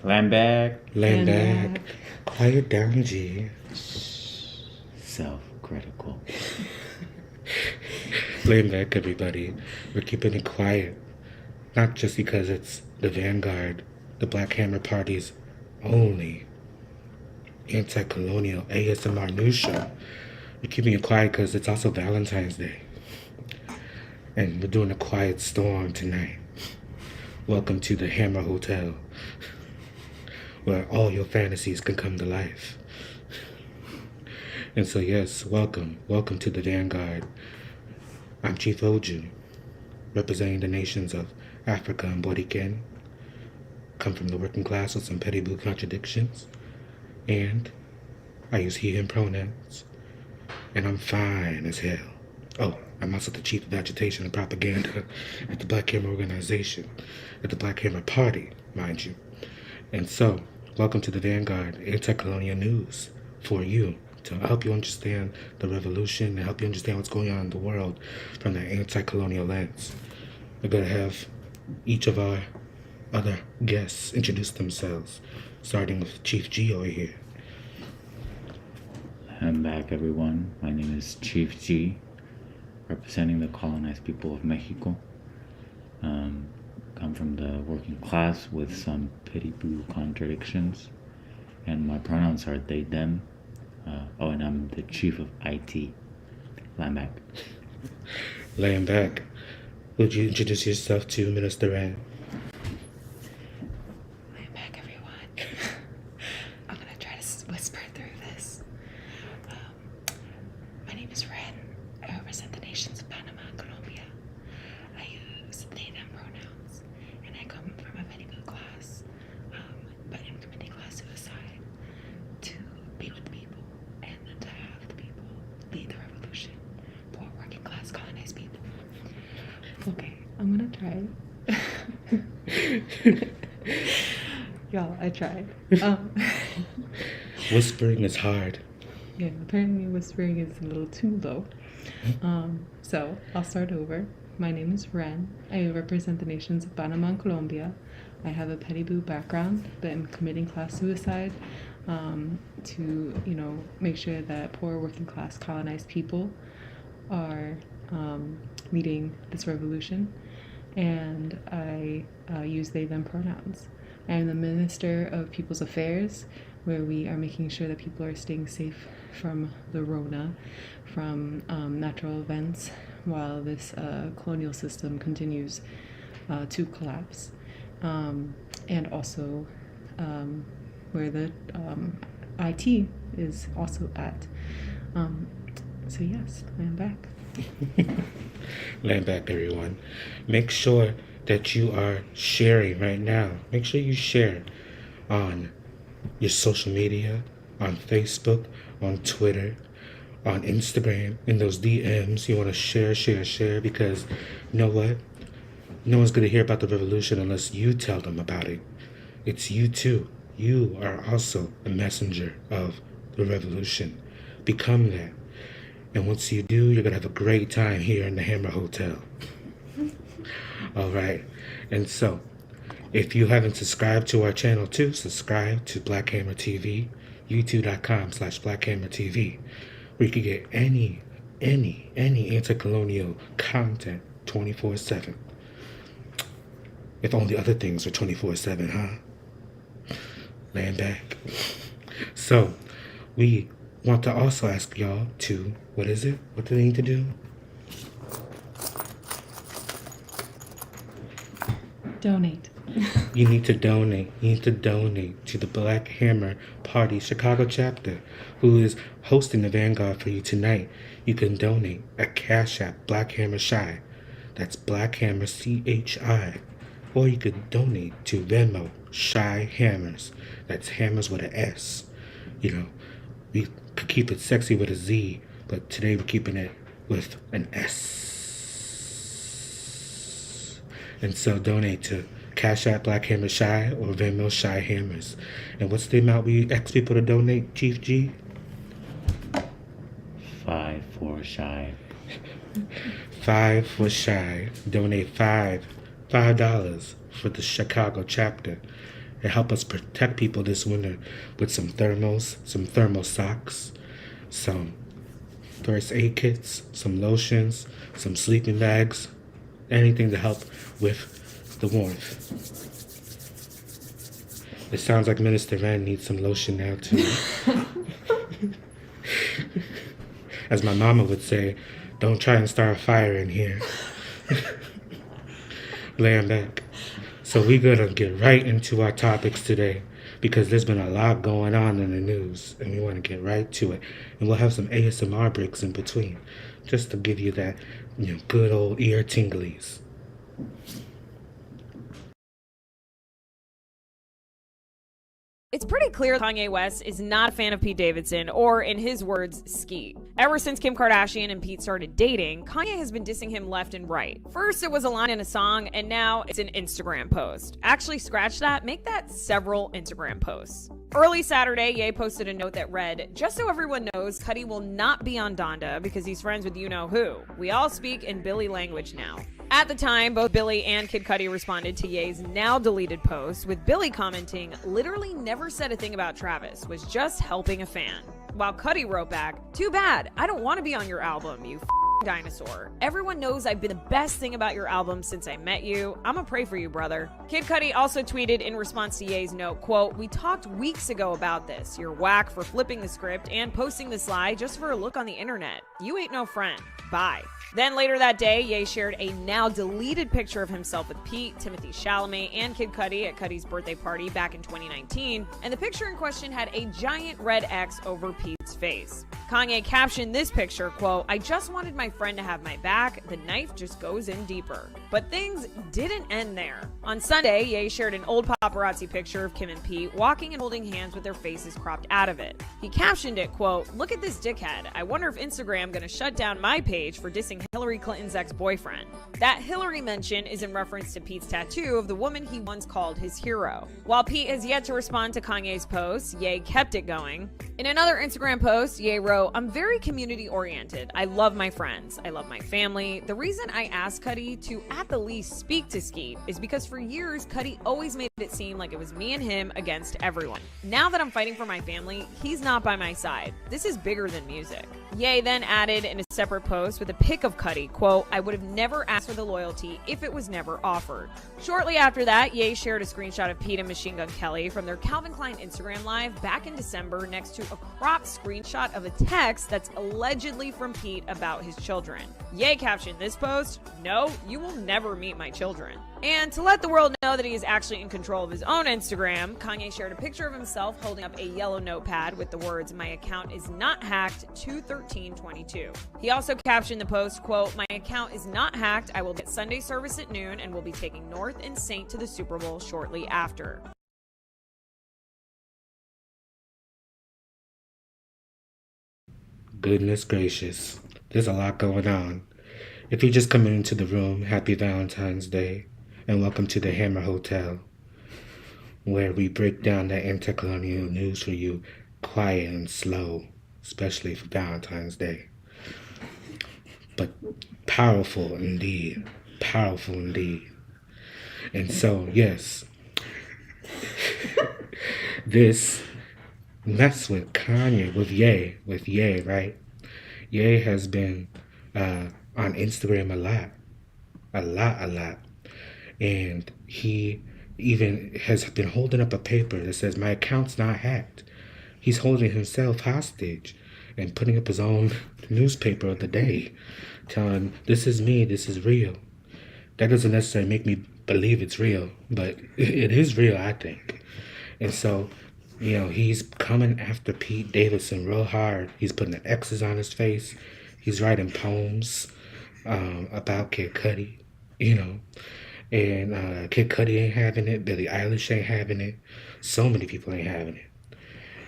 Land back. Land back. Quiet down, G. Self-critical. Land back, everybody. We're keeping it quiet. Not just because it's the Vanguard, the Black Hammer Party's only anti-colonial ASMR news show. We're keeping it quiet because it's also Valentine's Day. And we're doing a quiet storm tonight. Welcome to the Hammer Hotel, where all your fantasies can come to life. And so yes, welcome to the Vanguard. I'm Chief Oju, representing the nations of Africa and Boriken. Come from the working class with some petty blue contradictions. And I use he, him pronouns. And I'm fine as hell. Oh, I'm also the chief of agitation and propaganda at the Black Hammer organization, at the Black Hammer Party, mind you. And so, welcome to the Vanguard Anti-Colonial News for you, to help you understand the revolution and help you understand what's going on in the world from the anti-colonial lens. We're going to have each of our other guests introduce themselves, starting with Chief G over here. Land back, everyone. My name is Chief G, representing the colonized people of Mexico. Come from the working class with some petty blue contradictions. And my pronouns are they, them. And I'm the chief of IT. Land back. Laying back. Would you introduce yourself to Minister Rand? Land back, everyone. I'm gonna try to whisper through this. My name is Ren. I represent the nations of Panama and Colombia. I use they, them pronouns, and I come from a petty blue class, but I'm committing class suicide to be with the people and to have the people lead the revolution for working class colonized people. Okay, I'm gonna try. Y'all, I tried. Whispering is hard. Yeah, apparently whispering is a little too low. So I'll start over. My name is Ren. I represent the nations of Panama and Colombia. I have a petty blue background, but I'm committing class suicide to, make sure that poor working class colonized people are leading this revolution. And I use they, them pronouns. I am the Minister of People's Affairs, where we are making sure that people are staying safe from the Rona, from natural events, while this colonial system continues to collapse. And also where the IT is also at. So yes, I am back. Land back, everyone. Make sure that you are sharing right now. Make sure you share on your social media, on Facebook, on Twitter, on Instagram, in those DMs. You want to share, because you know what? No one's going to hear about the revolution unless you tell them about it. It's you too. You are also a messenger of the revolution. Become that. And once you do, you're going to have a great time here in the Hammer Hotel. All right. And so, if you haven't subscribed to our channel too, subscribe to Black Hammer TV, youtube.com/BlackHammerTV, where you can get any anti-colonial content 24/7. If only other things were 24/7, huh? Land back. So, we want to also ask y'all to, what is it? What do they need to do? Donate. You need to donate. You need to donate to the Black Hammer Party Chicago chapter, who is hosting the Vanguard for you tonight. You can donate at Cash App Black Hammer Shy. That's Black Hammer CHI. Or you could donate to Venmo Shy Hammers. That's hammers with an S. We could keep it sexy with a Z, but today we're keeping it with an S. And so donate to Cash App Black Hammer Shy or Venmo Shy Hammers. And what's the amount we ask people to donate, Chief G? 5 for Shy. 5 for Shy. Donate $5 for the Chicago chapter. and help us protect people this winter with some thermals, some thermal socks, some first aid kits, some lotions, some sleeping bags, anything to help with the warmth. It sounds like Minister Rand needs some lotion now too. As my mama would say, don't try and start a fire in here. Laying back. So we're gonna get right into our topics today because there's been a lot going on in the news and we want to get right to it. And we'll have some ASMR breaks in between just to give you that, good old ear tinglies. It's pretty clear Kanye West is not a fan of Pete Davidson, or in his words, Skeet. Ever since Kim Kardashian and Pete started dating, Kanye has been dissing him left and right. First it was a line in a song, and now it's an Instagram post. Actually, scratch that, make that several Instagram posts. Early Saturday, Ye posted a note that read, "Just so everyone knows, Cudi will not be on Donda because he's friends with you-know-who. We all speak in Billy language now." At the time, both Billy and Kid Cudi responded to Ye's now deleted post, with Billy commenting, "Literally never said a thing about Travis, was just helping a fan." While Cudi wrote back, "Too bad, I don't want to be on your album, you dinosaur. Everyone knows I've been the best thing about your album since I met you. I'ma pray for you, brother." Kid Cudi also tweeted in response to Ye's note, quote, "We talked weeks ago about this. You're whack for flipping the script and posting this lie just for a look on the internet. You ain't no friend. Bye." Then later that day, Ye shared a now deleted picture of himself with Pete, Timothée Chalamet, and Kid Cudi at Cudi's birthday party back in 2019, and the picture in question had a giant red X over Pete's face. Kanye captioned this picture, quote, "I just wanted my friend to have my back. The knife just goes in deeper." But things didn't end there. On Sunday, Ye shared an old paparazzi picture of Kim and Pete walking and holding hands with their faces cropped out of it. He captioned it, quote, "Look at this dickhead. I wonder if Instagram gonna shut down my page for dissing Hillary Clinton's ex-boyfriend." That Hillary mention is in reference to Pete's tattoo of the woman he once called his hero. While Pete has yet to respond to Kanye's post, Ye kept it going. In another Instagram post, Ye wrote, "I'm very community-oriented. I love my friends. I love my family. The reason I asked Cudi to at the least speak to Skeet is because for years, Cudi always made it seem like it was me and him against everyone. Now that I'm fighting for my family, he's not by my side. This is bigger than music." Ye then added in a separate post with a pic of Cudi, quote, "I would have never asked for the loyalty if it was never offered." Shortly after that, Ye shared a screenshot of Pete and Machine Gun Kelly from their Calvin Klein Instagram Live back in December next to a cropped screenshot of a text that's allegedly from Pete about his children. Ye captioned this post, "No, you will never meet my children." And to let the world know that he is actually in control of his own Instagram, Kanye shared a picture of himself holding up a yellow notepad with the words, "My account is not hacked, 2/13/22." He also captioned the post, quote, "My account is not hacked. I will get Sunday service at noon and will be taking North and Saint to the Super Bowl shortly after." Goodness gracious, there's a lot going on. If you're just coming into the room, happy Valentine's Day, and welcome to the Hammer Hotel, where we break down that intercolonial news for you quiet and slow, especially for Valentine's Day. But powerful indeed, powerful indeed. And so, yes, this mess with Kanye, with Ye, right? Ye has been on Instagram a lot. And he even has been holding up a paper that says, "My account's not hacked." He's holding himself hostage and putting up his own newspaper of the day, telling, "This is me, this is real." That doesn't necessarily make me believe it's real, but it is real, I think. And so, he's coming after Pete Davidson real hard. He's putting the X's on his face. He's writing poems about Kid Cudi, and Kid Cudi ain't having it. Billie Eilish ain't having it. So many people ain't having it.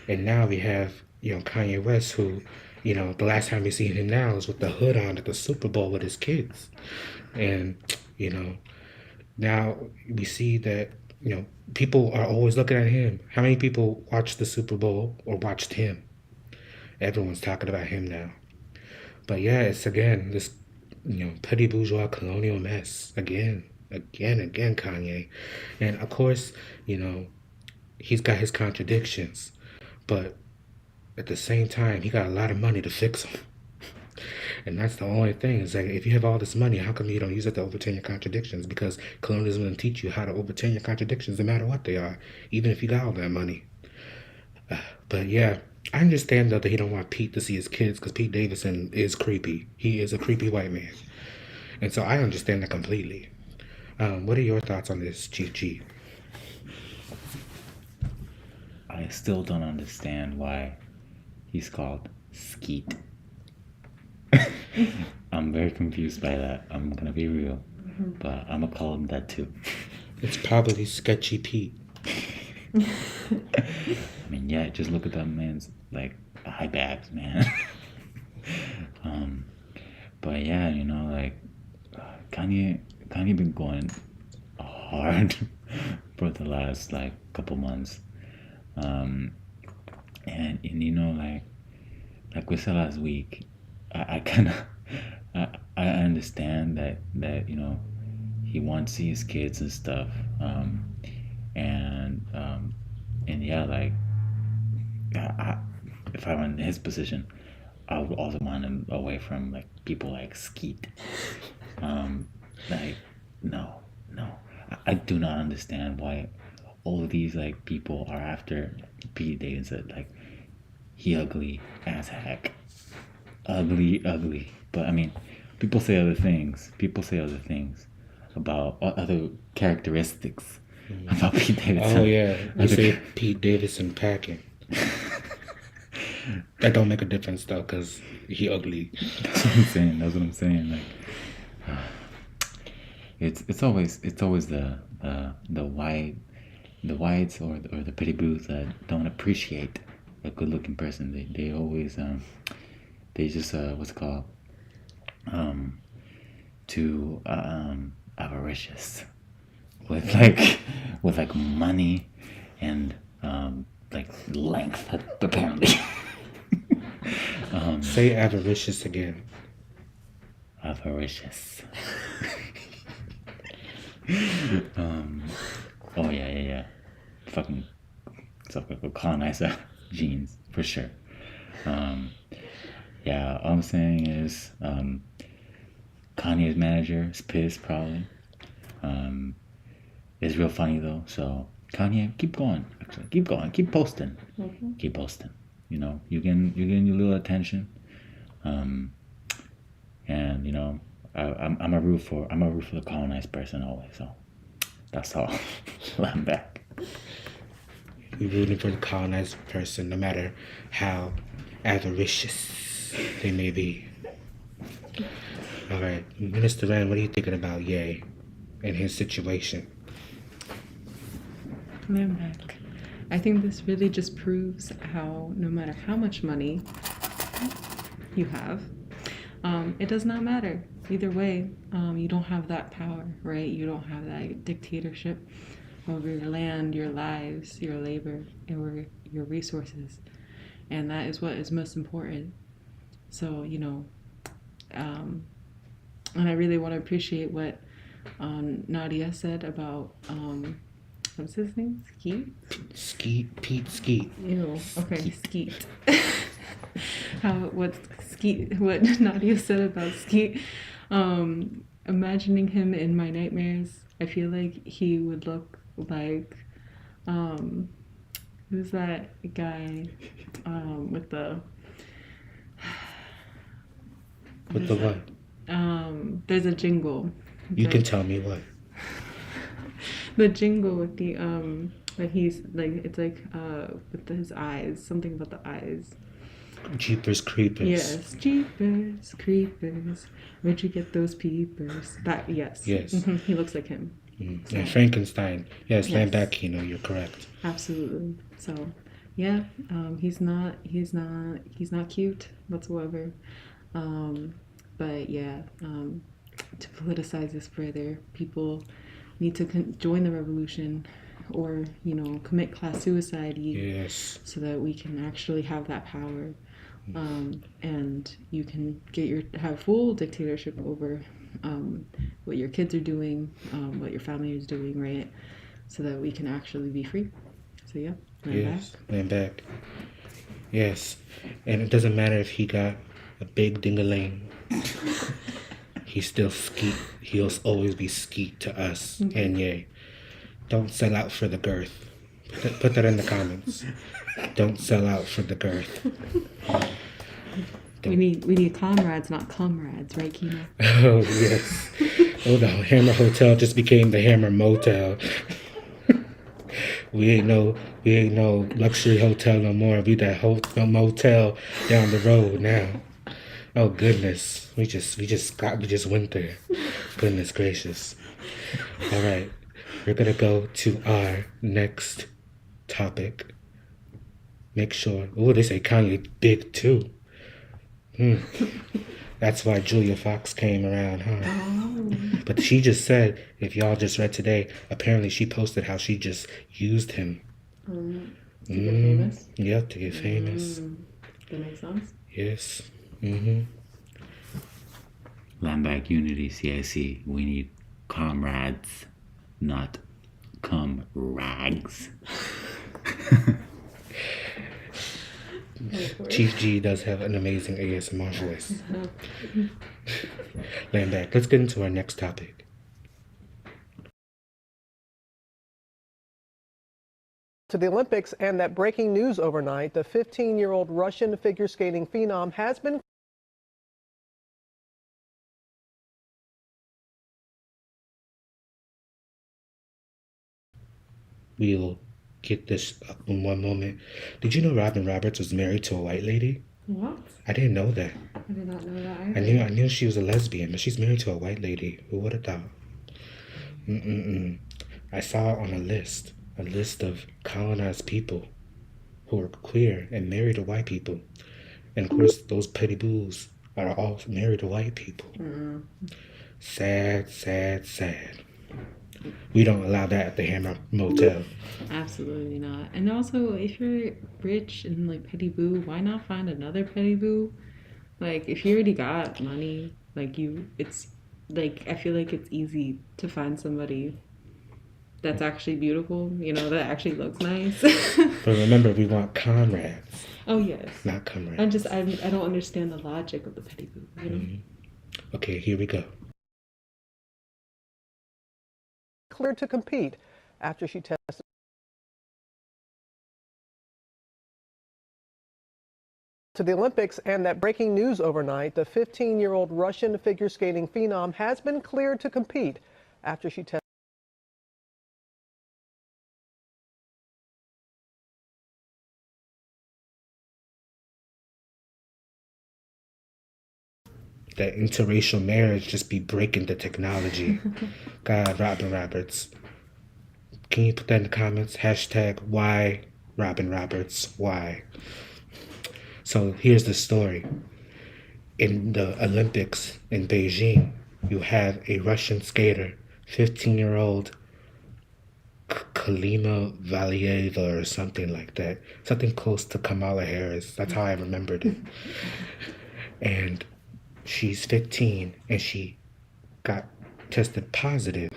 And now we have, Kanye West, who, the last time we seen him now is with the hood on at the Super Bowl with his kids. And, now we see that, people are always looking at him. How many people watched the Super Bowl or watched him? Everyone's talking about him now. But yeah, it's again, this, petty bourgeois colonial mess. Again, Kanye. And of course, he's got his contradictions, but at the same time, he got a lot of money to fix them. And that's the only thing, is like, if you have all this money, how come you don't use it to overturn your contradictions? Because colonialism will teach you how to overturn your contradictions no matter what they are, even if you got all that money. But yeah, I understand though that he don't want Pete to see his kids, because Pete Davidson is creepy. He is a creepy white man. And so I understand that completely. What are your thoughts on this, Chief G? I still don't understand why he's called Skeet. I'm very confused by that. I'm gonna be real, but I'm gonna call him that too. It's probably Sketchy Pete. I mean, yeah, just look at that man's like high bags, man. But yeah, you know, like Kanye been going hard for the last like couple months, and you know, like we said last week, I kind of I understand that you know he wants to see his kids and stuff, and yeah, like if I were in his position, I would also want him away from like people like Skeet. Like no, I do not understand why all of these like people are after Pete Davidson. Like he ugly as heck, ugly. But I mean, people say other things about other characteristics about Pete Davidson. Oh yeah, you say Pete Davidson packing. That don't make a difference though, cause he ugly. That's what I'm saying. Like, it's always the whites or the pretty boos that don't appreciate a good looking person. They always they just what's it called, too avaricious with like money and like length apparently. Say avaricious again. Avaricious. Oh yeah. Fucking colonizer genes for sure. Yeah, all I'm saying is Kanye's manager is pissed probably. It's real funny though. So Kanye, keep going. Actually, keep going. Keep posting. Mm-hmm. Keep posting. You know, you're getting your little attention. And you know, I'm a root for the colonized person always. So that's all. I'm back. We're rooting for the colonized person, no matter how avaricious they may be. All right, Minister Rand, what are you thinking about Ye and his situation? I'm back. I think this really just proves how no matter how much money you have, it does not matter. Either way, you don't have that power, right? You don't have that dictatorship over your land, your lives, your labor, or your resources. And that is what is most important. So, you know, and I really want to appreciate what Nadia said about, what's his name? Skeet? Pete Skeet. Ew. Okay, Skeet. What Nadia said about Skeet. Imagining him in my nightmares, I feel like he would look like, who's that guy with the what? There's a jingle. You can tell me what. The jingle with the like he's like, it's like with his eyes, something about the eyes. Jeepers Creepers. Yes, Jeepers Creepers. Where'd you get those peepers? That yes. Mm-hmm. He looks like him. Mm-hmm. So. And Frankenstein. Yes, Lambakino, you're correct. Absolutely. So, yeah, he's not cute whatsoever. But yeah, to politicize this further, people need to join the revolution, or you know, commit class suicide. Yes. So that we can actually have that power, and you can have full dictatorship over what your kids are doing, what your family is doing, right? So that we can actually be free. So yeah, I'm Yes, back. land back. Yes, and it doesn't matter if he got a big ding-a-ling. He's still skeet. He'll always be skeet to us. And yay, don't sell out for the girth. Put that in the comments. Don't sell out for the girth. We need comrades, not comrades, right, Kina? Oh yes. Oh, the Hammer Hotel just became the Hammer Motel. We ain't no luxury hotel no more. We that motel down the road now. Oh goodness, we just went there. Goodness gracious. All right, we're gonna go to our next topic. Make sure. Oh, they say Kanye big too. That's why Julia Fox came around, huh? Oh. But she just said, if y'all just read today, apparently she posted how she just used him. To get famous? Yep, to get famous. That makes sense. Yes. Landback Unity CIC. We need comrades, not rags. Chief G does have an amazing ASMR voice. Land back. Let's get into our next topic. To the Olympics and that breaking news overnight, the 15-year-old Russian figure skating phenom has been We'll get this up in one moment. Did you know Robin Roberts was married to a white lady? What? I didn't know that. I did not know that either. I knew she was a lesbian, but she's married to a white lady. Who would have thought? I saw on a list of colonized people who were queer and married to white people. And of course, those petty boos are all married to white people. Sad, sad, sad. We don't allow that at the Hammer Motel. Absolutely not. And also, if you're rich and like petty boo, why not find another petty boo? Like, if you already got money, it's like, I feel like it's easy to find somebody that's actually beautiful, that actually looks nice. But remember, we want comrades. Oh, yes. Not comrades. I don't understand the logic of the petty boo, Okay, here we go. cleared to compete after she tested. To the Olympics and that breaking news overnight, the 15-year-old Russian figure skating phenom has been cleared to compete after she tested. That interracial marriage just be breaking the technology. God, Robin Roberts. Can you put that in the comments? Hashtag why Robin Roberts, why? So here's the story. In the Olympics in Beijing, you have a Russian skater, 15-year-old Kalima Valieva or something like that. Something close to Kamala Harris. That's how I remembered it. And she's 15 and she got tested positive.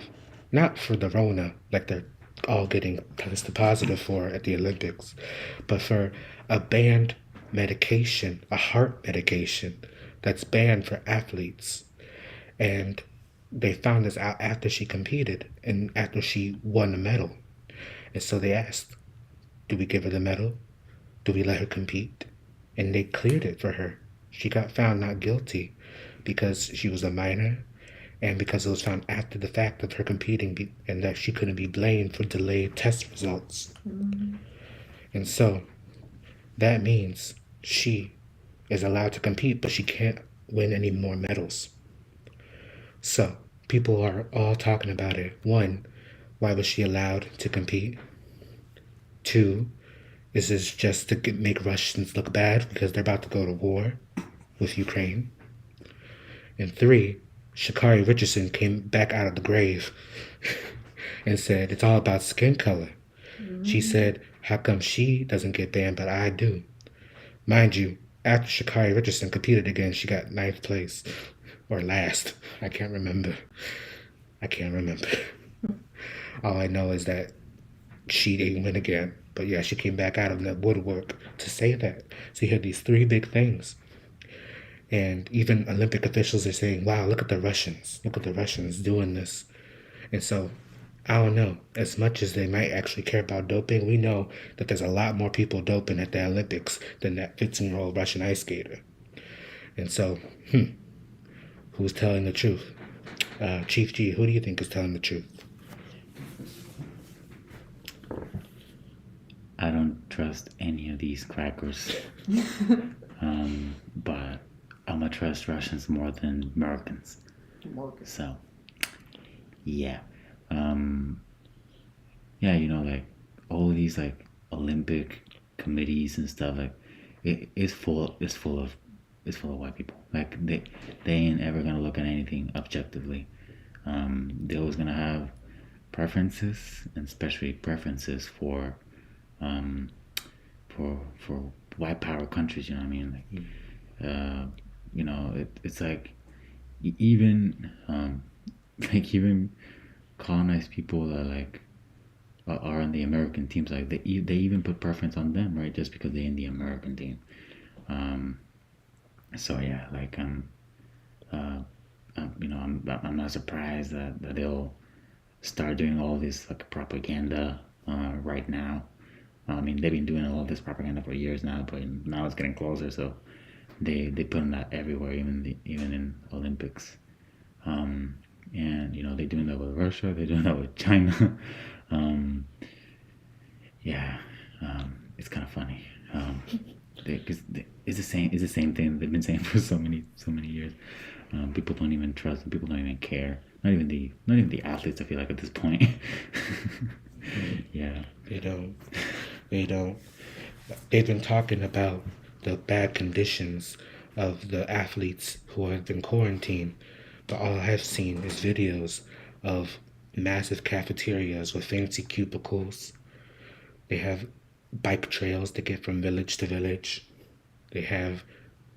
Not for the Rona, like they're all getting tested positive for at the Olympics, but for a banned medication, a heart medication that's banned for athletes. And they found this out after she competed and after she won the medal. And so they asked, do we give her the medal? Do we let her compete? And they cleared it for her. She got found not guilty because she was a minor and because it was found after the fact of her competing and that she couldn't be blamed for delayed test results. And so that means she is allowed to compete, but she can't win any more medals. So people are all talking about it. One, why was she allowed to compete? Two, is this just to make Russians look bad because they're about to go to war with Ukraine? And three, Sha'Carri Richardson came back out of the grave and said it's all about skin color. She said, how come she doesn't get banned but I do? Mind you, after Sha'Carri Richardson competed again, she got 9th place. Or last. I can't remember. All I know is that she didn't win again. But yeah, she came back out of the woodwork to say that. So you had these three big things. And even Olympic officials are saying, wow, look at the Russians. Look at the Russians doing this. And so, I don't know. As much as they might actually care about doping, we know that there's a lot more people doping at the Olympics than that 15-year-old Russian ice skater. And so, who's telling the truth? Chief G, who do you think is telling the truth? I don't trust any of these crackers. But I'm gonna trust Russians more than Americans. So, yeah. Yeah, like all of these like Olympic committees and stuff, like it's full of white people. Like they ain't ever gonna look at anything objectively. They're always gonna have preferences, and especially preferences for white power countries. You know what I mean? Like, it's like even even colonized people that like are on the American teams, like they even put preference on them, right? Just because they're in the American team. So yeah, like I'm not surprised that they'll start doing all this like propaganda right now. I mean, they've been doing all this propaganda for years now, but now it's getting closer. So they put that everywhere, even in Olympics. And they're doing that with Russia. They're doing that with China. It's kind of funny. Because it's the same thing they've been saying for so many years. People don't even trust. People don't even care. Not even the athletes. I feel like at this point. Yeah. They don't. They've been talking about the bad conditions of the athletes who have been quarantined, but all I have seen is videos of massive cafeterias with fancy cubicles. They have bike trails to get from village to village. They have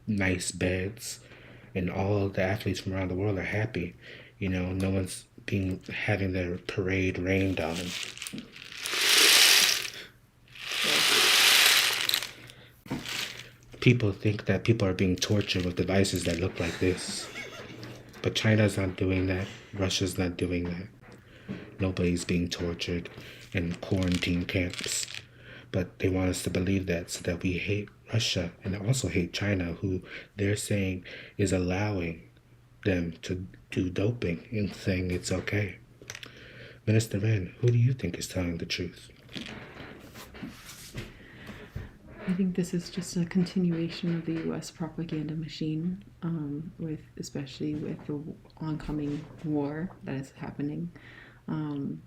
nice beds, and all of the athletes from around the world are happy. No one's having their parade rained on. People think that people are being tortured with devices that look like this. But China's not doing that. Russia's not doing that. Nobody's being tortured in quarantine camps. But they want us to believe that so that we hate Russia and also hate China, who they're saying is allowing them to do doping and saying it's okay. Minister Ren, who do you think is telling the truth? I think this is just a continuation of the U.S. propaganda machine, especially with the oncoming war that is happening. The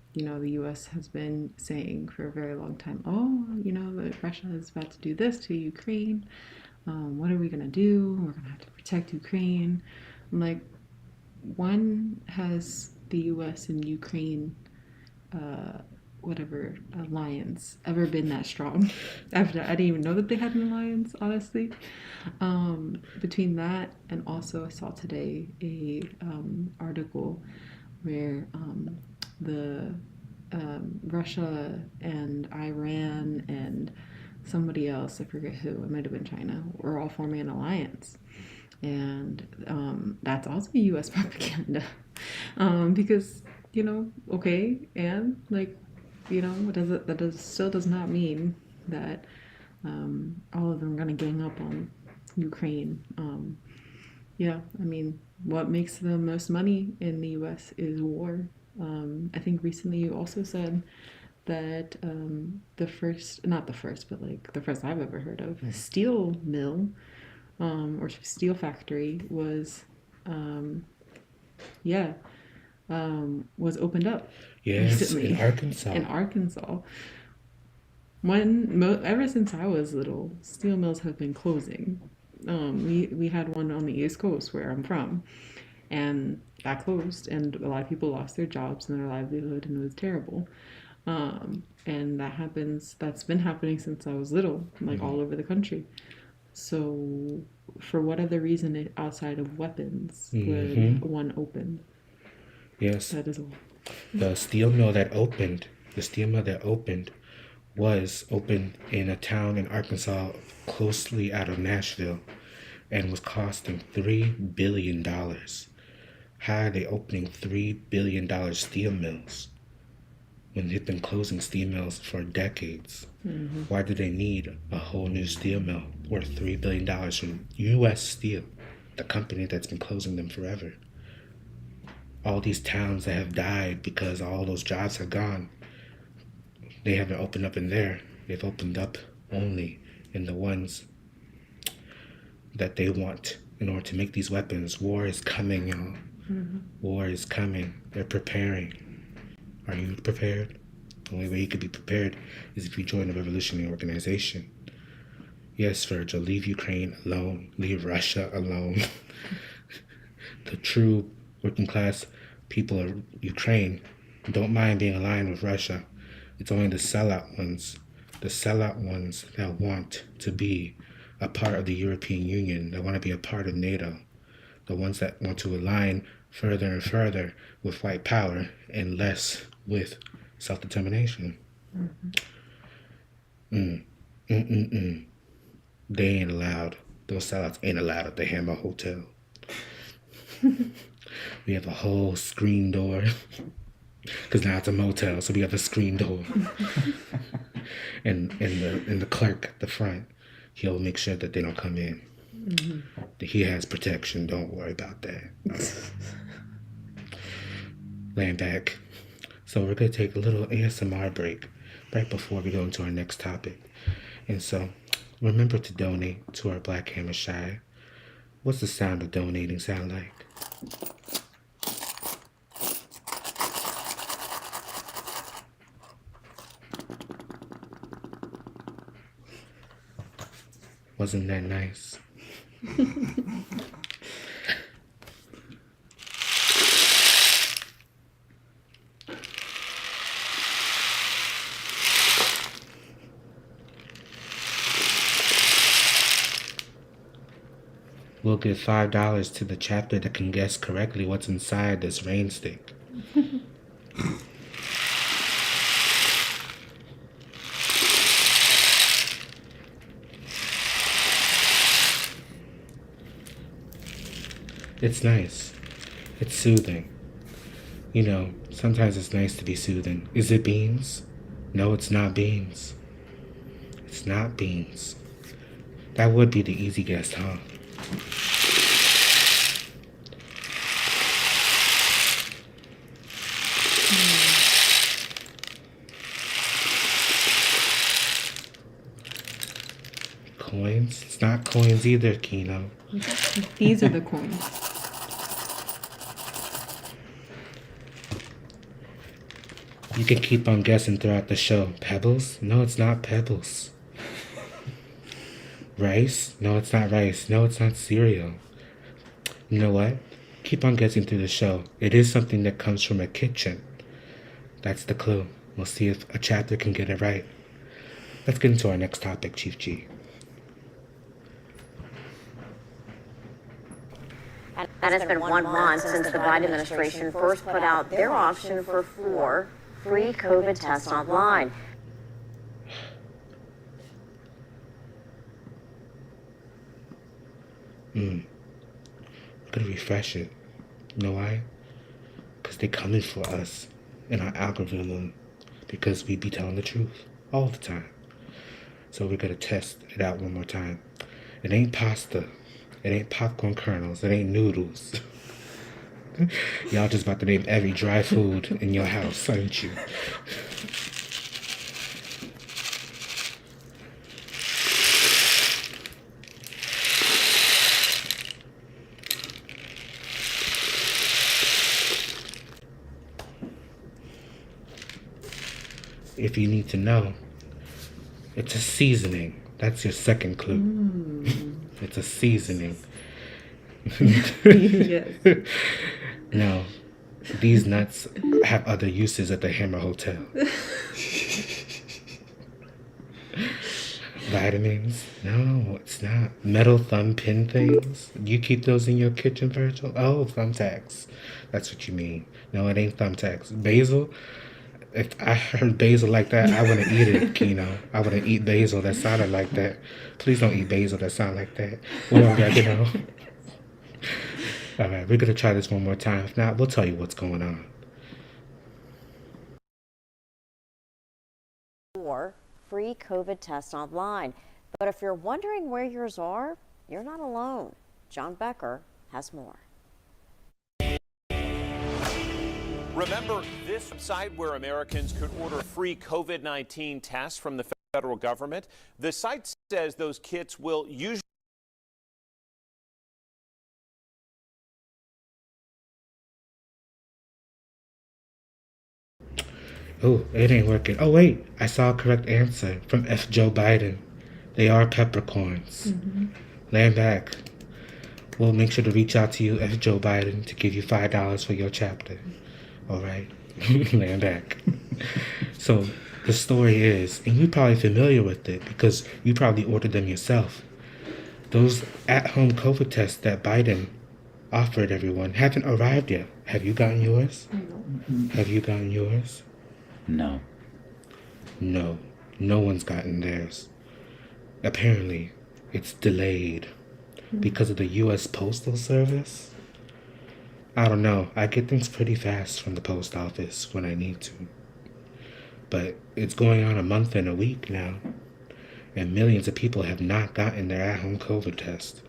U.S. has been saying for a very long time, that Russia is about to do this to Ukraine. What are we going to do? We're going to have to protect Ukraine. I'm like, when has the U.S. and Ukraine alliance ever been that strong? I didn't even know that they had an alliance, honestly. Between that and also I saw today a article where the Russia and Iran and somebody else, I forget who, it might have been China, were all forming an alliance. And that's also U.S. propaganda. Because, okay, and like, still does not mean that all of them are going to gang up on Ukraine. What makes the most money in the U.S. is war. I think recently you also said that the first I've ever heard of steel mill or steel factory was opened up. Yes, recently in Arkansas. Ever since I was little, steel mills have been closing. We had one on the East Coast where I'm from, and that closed, and a lot of people lost their jobs and their livelihood, and it was terrible. And that's been happening since I was little, like all over the country. So for what other reason outside of weapons would one open? Yes. That is all. The steel mill that opened The steel mill that was opened in a town in Arkansas closely out of Nashville and was costing $3 billion. How are they opening $3 billion steel mills when they've been closing steel mills for decades? Why do they need a whole new steel mill worth $3 billion from U.S. Steel, the company that's been closing them forever? All these towns that have died because all those jobs have gone, they haven't opened up in there. They've opened up only in the ones that they want in order to make these weapons. War is coming, y'all. War is coming. They're preparing. Are you prepared? The only way you could be prepared is if you join a revolutionary organization. Yes, Virgil, leave Ukraine alone. Leave Russia alone. The true working class people of Ukraine don't mind being aligned with Russia. It's only the sellout ones that want to be a part of the European Union, that want to be a part of NATO, the ones that want to align further and further with white power and less with self-determination. They ain't allowed. Those sellouts ain't allowed at the Hammer Hotel. We have a whole screen door. Because now it's a motel, so we have a screen door. and the clerk at the front, he'll make sure that they don't come in. He has protection. Don't worry about that. Laying back. So we're going to take a little ASMR break right before we go into our next topic. And so remember to donate to our Black Hammer Shy. What's the sound of donating sound like? Wasn't that nice? We'll give $5 to the chapter that can guess correctly what's inside this rain stick. It's nice. It's soothing. You know, sometimes it's nice to be soothing. Is it beans? No, it's not beans. It's not beans. That would be the easy guess, huh? Coins? It's not coins either, Kino. These are the coins. You can keep on guessing throughout the show. Pebbles? No, it's not pebbles. Rice? No, it's not rice. No, it's not cereal. You know what? Keep on guessing through the show. It is something that comes from a kitchen. That's the clue. We'll see if a chapter can get it right. Let's get into our next topic, Chief G. And it's been 1 month since the Biden administration first put out their option for 4 free COVID tests online. I'm gonna refresh it. You know why? Because they coming for us in our algorithm, because we be telling the truth all the time. So we're gonna test it out one more time. It ain't pasta. It ain't popcorn kernels. It ain't noodles. Y'all just about to name every dry food in your house, aren't you? If you need to know, it's a seasoning. That's your second clue. It's a seasoning. Yes. No, these nuts have other uses at the Hammer Hotel. Vitamins? No, it's not. Metal thumb pin things? You keep those in your kitchen, Virgil? Oh, thumbtacks. That's what you mean. No, it ain't thumbtacks. Basil? If I heard basil like that, I wouldn't eat it, Kino. I wouldn't eat basil that sounded like that. Please don't eat basil that sound like that. Or oregano. All right, we're going to try this one more time. If not, we'll tell you what's going on. Or free COVID tests online. But if you're wondering where yours are, you're not alone. John Becker has more. Remember this website where Americans could order free COVID-19 tests from the federal government? The site says those kits will usually Oh, it ain't working. Oh, wait, I saw a correct answer from F. Joe Biden. They are peppercorns. Land back. We'll make sure to reach out to you, F. Joe Biden, to give you $5 for your chapter. All right? Land back. So the story is, and you're probably familiar with it because you probably ordered them yourself. Those at-home COVID tests that Biden offered everyone haven't arrived yet. Have you gotten yours? Have you gotten yours? No. No. No one's gotten theirs. Apparently, it's delayed because of the U.S. Postal Service. I don't know. I get things pretty fast from the post office when I need to. But it's going on a month and a week now. And millions of people have not gotten their at-home COVID test.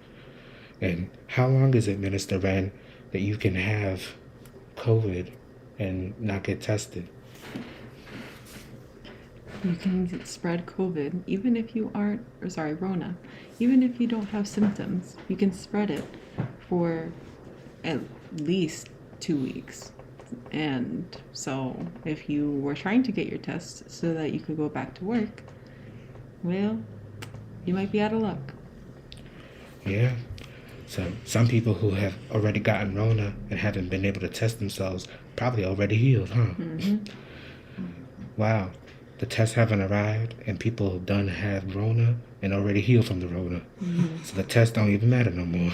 And how long is it, Minister Wren, that you can have COVID and not get tested? You can spread COVID even if you aren't, or sorry, Rona, even if you don't have symptoms. You can spread it for at least 2 weeks. And so if you were trying to get your test so that you could go back to work, well, you might be out of luck. Yeah. So some people who have already gotten Rona and haven't been able to test themselves probably already healed, huh? Wow. The tests haven't arrived and people done have Rona and already healed from the Rona. So the tests don't even matter no more.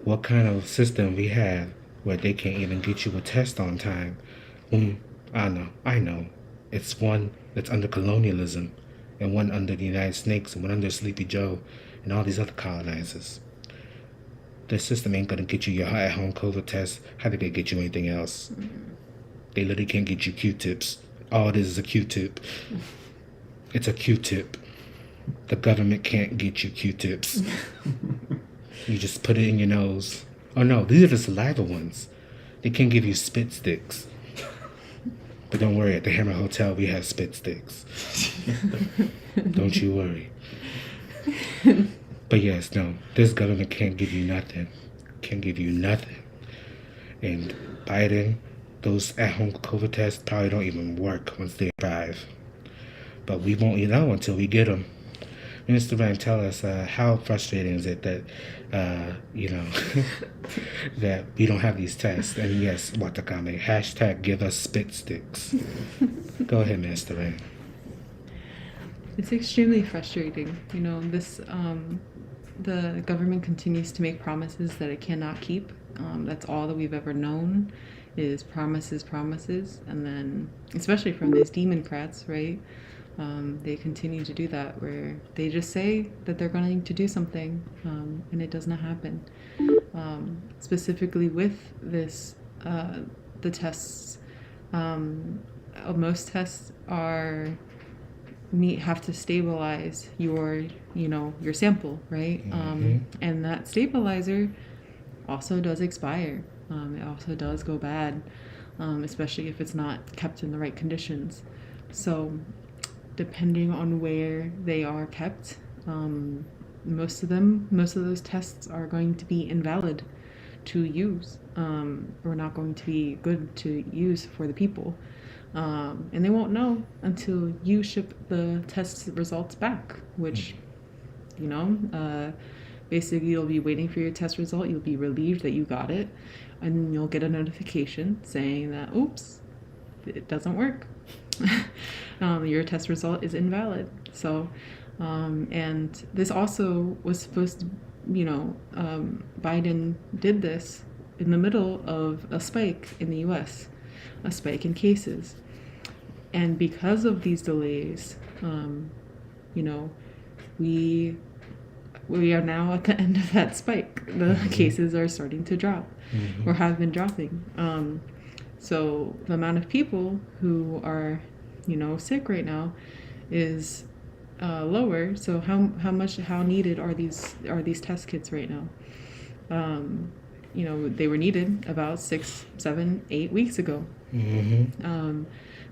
What kind of system we have where they can't even get you a test on time? I know. It's one that's under colonialism and one under the United States and one under Sleepy Joe and all these other colonizers. The system ain't gonna get you your at-home COVID test. How they gonna get you anything else? They literally can't get you Q-tips. All it is a Q-tip. It's a Q-tip. The government can't get you Q-tips. You just put it in your nose. Oh no, these are the saliva ones. They can give you spit sticks. But don't worry, at the Hammer Hotel we have spit sticks. Don't you worry. But yes, no, this government can't give you nothing. Can't give you nothing. And Biden, those at-home COVID tests probably don't even work once they arrive. But we won't know until we get them. Minister Van, tell us how frustrating is it that, that we don't have these tests? And yes, Watakame, hashtag give us spit sticks. Go ahead, Minister Van. It's extremely frustrating. The government continues to make promises that it cannot keep. That's all that we've ever known is promises. And then, especially from these Democrats, right? They continue to do that where they just say that they're going to do something and it does not happen. Specifically with this, the tests, most tests have to stabilize your sample, right? And that stabilizer also does expire. It also does go bad, especially if it's not kept in the right conditions. So depending on where they are kept, most of those tests are going to be invalid to use, or not going to be good to use for the people. And they won't know until you ship the test results back, which, basically you'll be waiting for your test result. You'll be relieved that you got it, and then you'll get a notification saying that, oops, it doesn't work. Your test result is invalid. So, and this also was supposed to, Biden did this in the middle of a spike in the U.S. a spike in cases. And because of these delays, you know, we are now at the end of that spike. The cases are starting to drop or have been dropping. So the amount of people who are, you know, sick right now is lower. So how needed are these test kits right now? You know, they were needed about 6, 7, 8 weeks ago.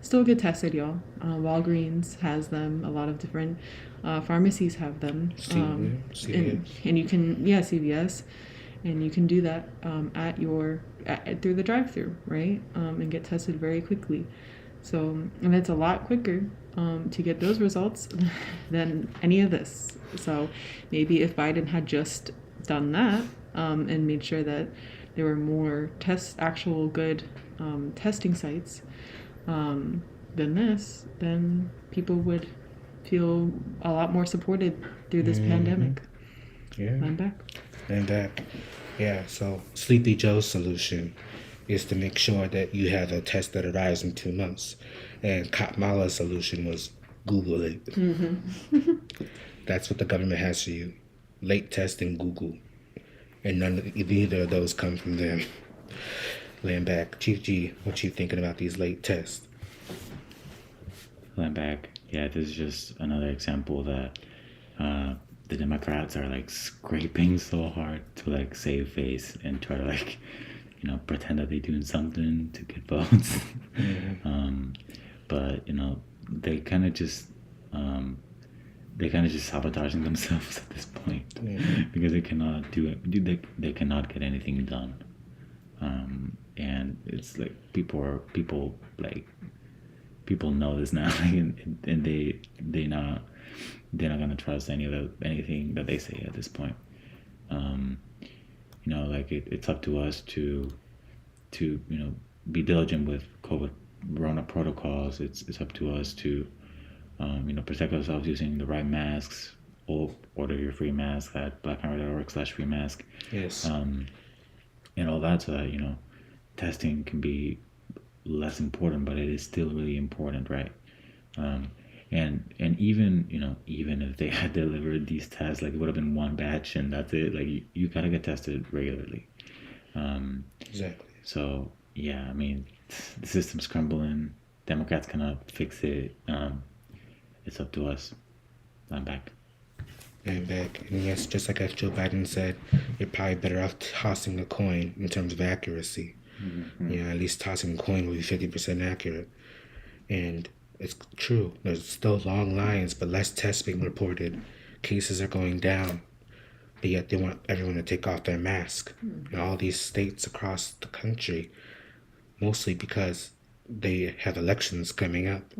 Still get tested, y'all. Walgreens has them. A lot of different pharmacies have them. CVS. And you can, CVS, and you can do that through the drive-through, right? And get tested very quickly. So, and it's a lot quicker to get those results than any of this. So maybe if Biden had just done that and made sure that there were more actual good testing sites than this, then people would feel a lot more supported through this pandemic. Yeah. I'm back. And that, yeah, so Sleepy Joe's solution is to make sure that you have a test that arrives in 2 months. And Kamala's solution was Google it. That's what the government has for you. Late test and Google. And neither of those come from them. Laying back. Chief G, what you thinking about these late tests? Laying back. Yeah, this is just another example that the Democrats are like scraping so hard to like save face and try to like, you know, pretend that they're doing something to get votes. But you know, they kind of just sabotaging themselves at this point because they cannot do it. They cannot get anything done. And it's like people know this now, and they're not gonna trust anything that they say at this point. You know, like it's up to us to you know, be diligent with COVID Corona protocols. It's up to us to you know, protect ourselves using the right masks. Or order your free mask at blackandred.org/free mask. Yes. And all that, so that, you know, testing can be less important, but it is still really important, right? And even, you know, even if they had delivered these tests, like it would have been one batch and that's it. Like you gotta get tested regularly. Exactly. So yeah, I mean, the system's crumbling. Democrats cannot fix it. It's up to us. I'm back. And back. And yes, just like as Joe Biden said, you're probably better off tossing a coin in terms of accuracy. You know, at least tossing a coin will be 50% accurate. And it's true. There's still long lines, but less tests being reported. Cases are going down. But yet they want everyone to take off their mask. In all these states across the country, mostly because they have elections coming up.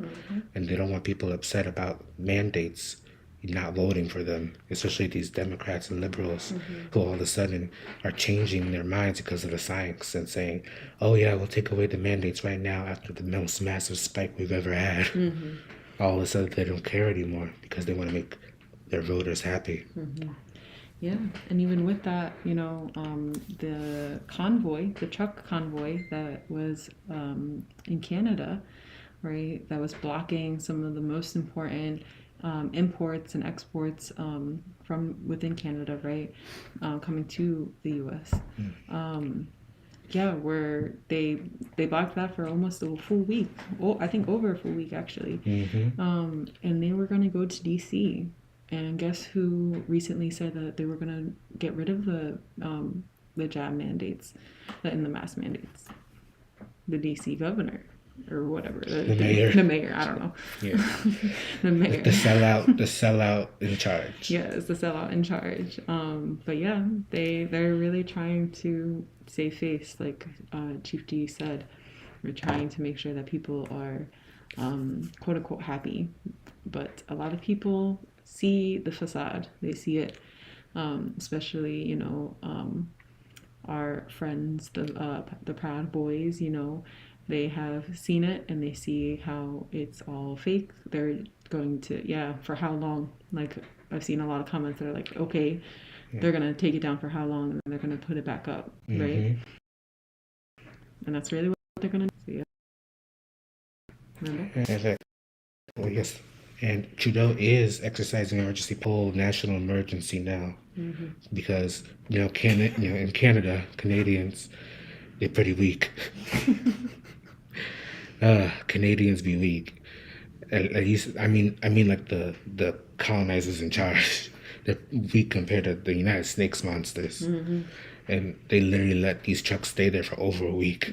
And they don't want people upset about mandates, not voting for them, especially these Democrats and liberals who all of a sudden are changing their minds because of the science and saying, oh yeah, we'll take away the mandates right now after the most massive spike we've ever had. All of a sudden they don't care anymore because they want to make their voters happy. Yeah, and even with that, you know, the truck convoy that was in Canada, right, that was blocking some of the most important imports and exports from within Canada, right, coming to the U.S. Where they blocked that for almost a full week. I think over a full week actually. And they were going to go to D.C. And guess who recently said that they were going to get rid of the jab mandates, the mask mandates? The D.C. governor. Or whatever. The mayor, I don't know. Yeah. The mayor. The sellout in charge. Yeah, it's the sellout in charge. But yeah, they're really trying to save face, like Chief D said. We're trying to make sure that people are quote unquote happy. But a lot of people see the facade. They see it. Especially, you know, our friends, the Proud Boys, you know, they have seen it and they see how it's all fake. They're going to, for how long? Like, I've seen a lot of comments that are like, okay, they're going to take it down for how long and then they're going to put it back up, right? And that's really what they're going to do. Remember? And well, yes, and Trudeau is exercising emergency whole national emergency now because in Canada, Canadians they're pretty weak. Canadians be weak. At least I mean like the colonizers in charge. They're weak compared to the United States monsters. And they literally let these trucks stay there for over a week.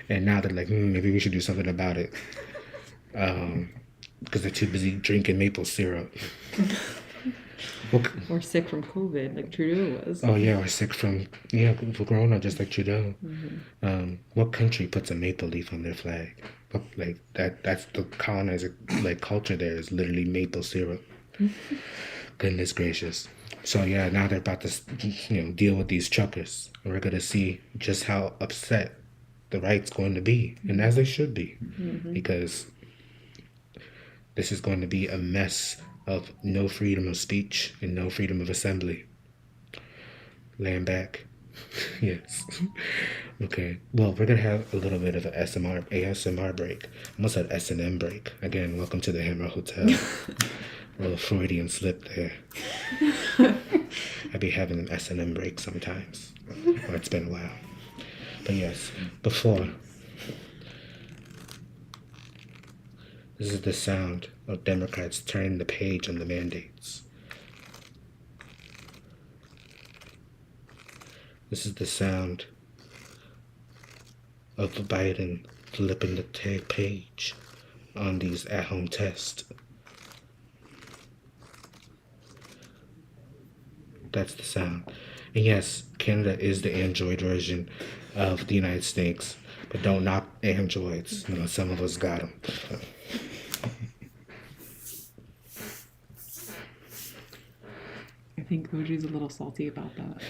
And now they're like, maybe we should do something about it. Because they're too busy drinking maple syrup. Or sick from COVID, like Trudeau was. Oh yeah, or sick from corona, just like Trudeau. What country puts a maple leaf on their flag? Like that's the colonizer culture there is literally maple syrup. Goodness gracious. So yeah, now they're about to deal with these truckers. And we're gonna see just how upset the right's going to be, and as they should be, because this is going to be a mess of no freedom of speech and no freedom of assembly. Laying back. Yes. Okay. Well, we're gonna have a little bit of an ASMR break. Almost an S&M break. Again, welcome to the Hammer Hotel. A little Freudian slip there. I be having an S&M break sometimes. Or it's been a while. But yes, before. This is the sound of Democrats turning the page on the mandates. This is the sound of Biden flipping the page on these at-home tests. That's the sound. And yes, Canada is the Android version of the United States, but don't knock Androids. Some of us got them. I think Oji's a little salty about that.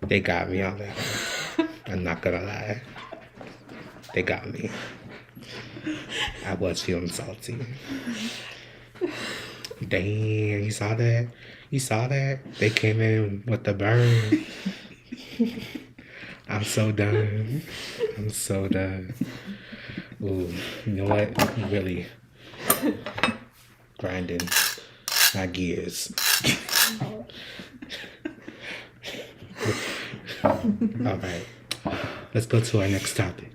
They got me on that one. I'm not gonna lie. They got me. I was feeling salty. Damn, you saw that? You saw that? They came in with the burn. I'm so done. I'm so done. Ooh, you know what? Really grinding my gears. All right, let's go to our next topic.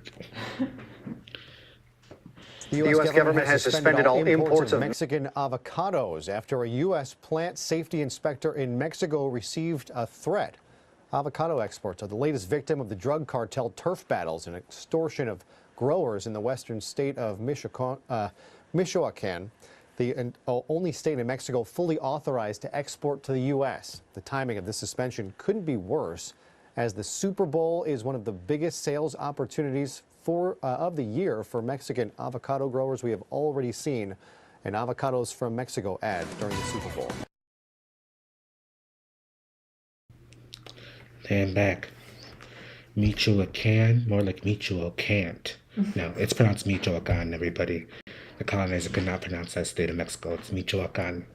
The U.S. government has suspended all imports of Mexican avocados after a U.S. plant safety inspector in Mexico received a threat. Avocado exports are the latest victim of the drug cartel turf battles and extortion of growers in the western state of Michoacan, the only state in Mexico fully authorized to export to the U.S. The timing of this suspension couldn't be worse, as the Super Bowl is one of the biggest sales opportunities of the year for Mexican avocado growers. We have already seen an Avocados from Mexico ad during the Super Bowl. And back. Michoacan, more like Michoacant. No, it's pronounced Michoacan, everybody. The colonizer could not pronounce that state of Mexico. It's Michoacan.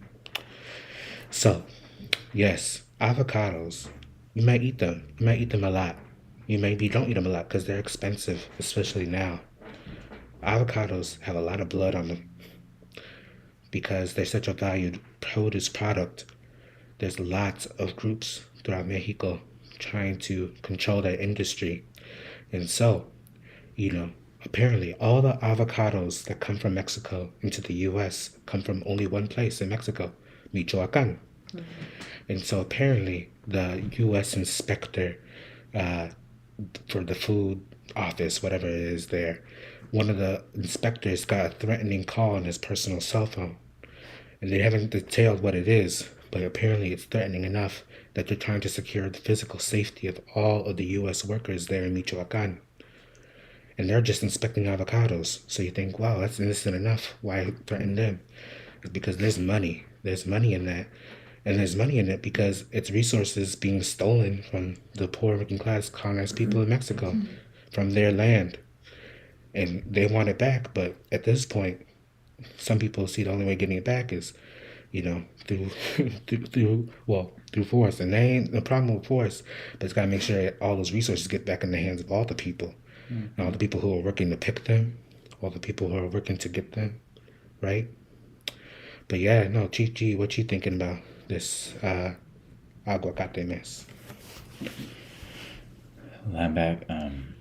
So, yes, avocados. You might eat them. You might eat them a lot. You maybe don't eat them a lot because they're expensive, especially now. Avocados have a lot of blood on them because they're such a valued produce product. There's lots of groups throughout Mexico trying to control that industry. And so, apparently all the avocados that come from Mexico into the U.S. come from only one place in Mexico, Michoacan. And so apparently the U.S. inspector for the food office, whatever it is there, one of the inspectors got a threatening call on his personal cell phone. And they haven't detailed what it is, but apparently it's threatening enough that they're trying to secure the physical safety of all of the U.S. workers there in Michoacan. And they're just inspecting avocados. So you think, wow, that's innocent enough. Why threaten them? It's because there's money. There's money in that. And there's money in it because it's resources being stolen from the poor working class colonized people in Mexico, from their land. And they want it back, but at this point, some people see the only way getting it back is through through force. And they ain't the problem with force, but it's got to make sure that all those resources get back in the hands of all the people, and all the people who are working to pick them, all the people who are working to get them, right? But yeah, no, Chief G, what you thinking about this aguacate mess? Land back,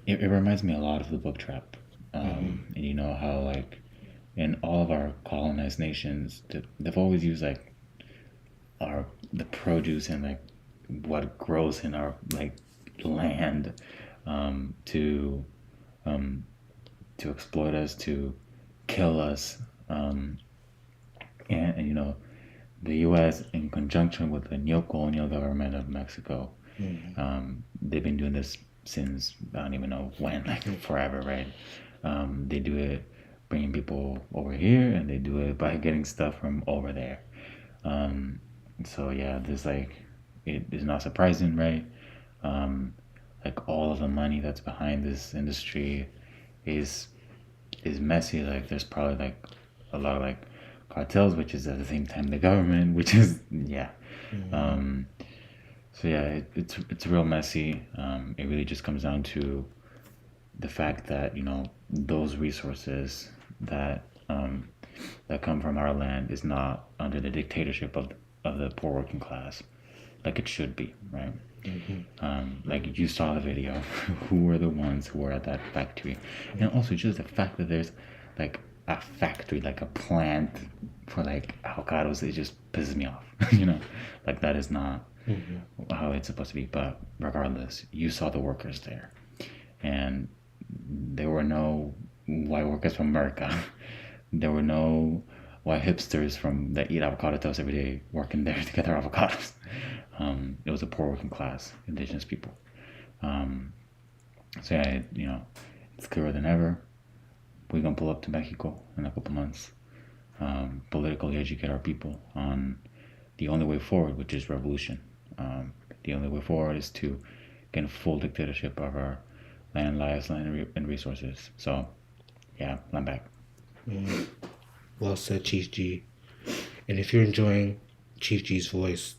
it reminds me a lot of the book Trap. And you know how, like, in all of our colonized nations, they've always used, like, the produce and, like, what grows in our, like, land to exploit us, to kill us. And you know, the U.S., in conjunction with the neocolonial government of Mexico, they've been doing this since I don't even know when, like forever, right? They do it bringing people over here, and they do it by getting stuff from over there. So yeah, this, like, it is not surprising, right? Like, all of the money that's behind this industry is messy. Like, there's probably, like, a lot of, like, cartels, which is at the same time the government, which is so yeah, it's real messy. It really just comes down to the fact that, you know, those resources that come from our land is not under the dictatorship of the poor working class, like it should be, right? Like, you saw the video. Who were the ones who were at that factory? And also just the fact that there's, like, a factory, like a plant for, like, avocados, it just pisses me off. You know, like, that is not how it's supposed to be. But regardless, you saw the workers there, and there were no white workers from America. There were no white hipsters that eat avocado toast every day working there to get their avocados. It was a poor working class, indigenous people. So yeah, you know, it's clearer than ever. We're gonna pull up to Mexico in a couple months, politically educate our people on the only way forward, which is revolution. The only way forward is to get full dictatorship of our land, lives, and resources. So yeah, I'm back. Well said, Chief G. And if you're enjoying Chief G's voice,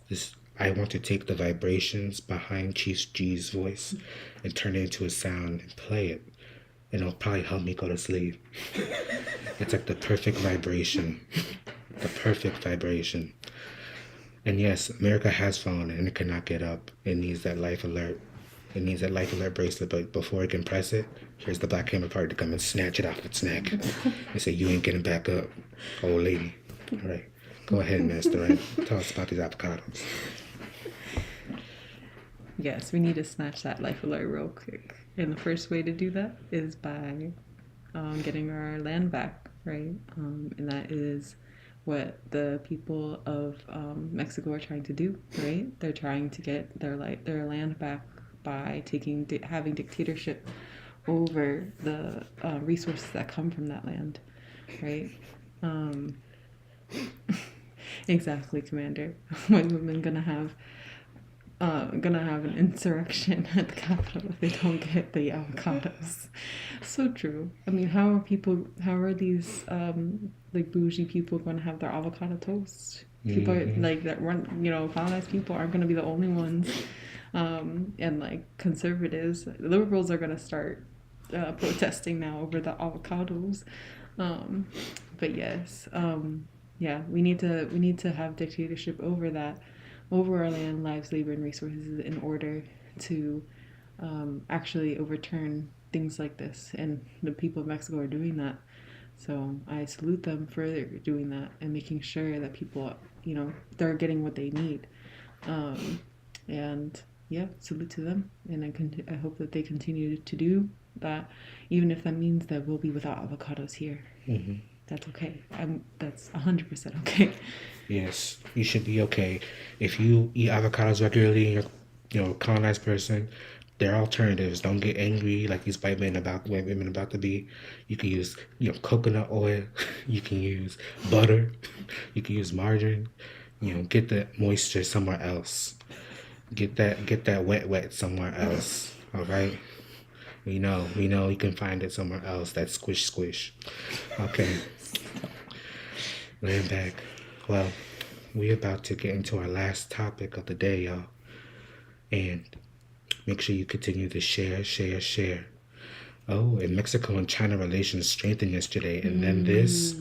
I want to take the vibrations behind Chief G's voice and turn it into a sound and play it. And it'll probably help me go to sleep. It's like the perfect vibration. The perfect vibration. And yes, America has fallen and it cannot get up. It needs that life alert. It needs that life alert bracelet, but before it can press it, here's the black hammer party to come and snatch it off its neck and say, you ain't getting back up, old lady. All right, go ahead, Master. Right? Tell us about these avocados. Yes, we need to snatch that life alert real quick. And the first way to do that is by getting our land back, right? And that is what the people of Mexico are trying to do, right? They're trying to get their land back by having dictatorship over the resources that come from that land, right? Exactly, Commander. White women gonna have an insurrection at the Capitol if they don't get the avocados. So true. I mean, how are these like bougie people going to have their avocado toast? People like that run, you know, colonized people aren't going to be the only ones. And like conservatives, liberals are going to start protesting now over the avocados. But yes, yeah, we need to have dictatorship over our land, lives, labor, and resources in order to actually overturn things like this. And the people of Mexico are doing that. So I salute them for doing that and making sure that people, you know, they're getting what they need. And yeah, salute to them. And I hope that they continue to do that, even if that means that we'll be without avocados here. That's okay. That's 100% okay. Yes, you should be okay. If you eat avocados regularly and you're a colonized person, there are alternatives. Don't get angry like these white women about to be. You can use, you know, coconut oil. You can use butter. You can use margarine. You know, get the moisture somewhere else. Get that wet somewhere else. All right. We know you can find it somewhere else. That squish. Okay. Land back. Well, we about to get into our last topic of the day, y'all. And make sure you continue to share. Oh, and Mexico and China relations strengthened yesterday. And then this.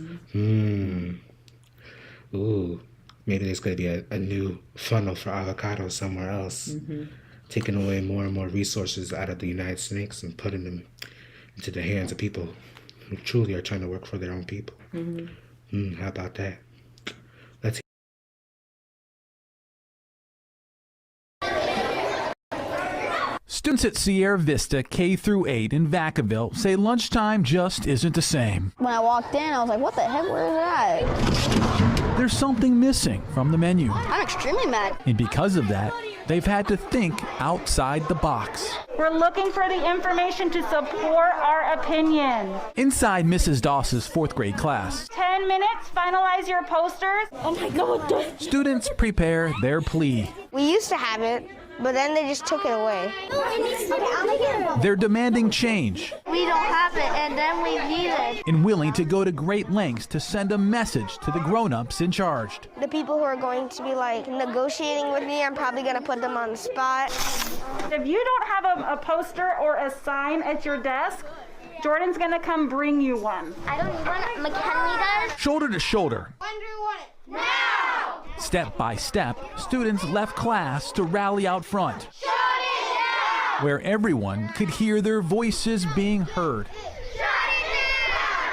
Ooh. Maybe there's going to be a new funnel for avocados somewhere else. Taking away more and more resources out of the United States and putting them into the hands of people who truly are trying to work for their own people. How about that? Let's Students at Sierra Vista K through 8 in Vacaville say lunchtime just isn't the same. When I walked in, I was like, what the heck, where is that? There's something missing from the menu. I'm extremely mad. And because of that, they've had to think outside the box. We're looking for the information to support our opinions. Inside Mrs. Doss's 4th grade class, 10 minutes, finalize your posters. Oh my God. students prepare their plea. We used to have it, but then they just took it away. They're demanding change We don't have it, and then we need it. and willing to go to great lengths to send a message to the grown-ups in charge. The people who are going to be like negotiating with me, I'm probably going to put them on the spot. If you don't have a poster or a sign at your desk, Jordan's gonna come bring you one. I don't need one. McKinley does. Shoulder to shoulder, When do you want it? Now! step by step, students left class to rally out front, Shut it down! where everyone could hear their voices being heard.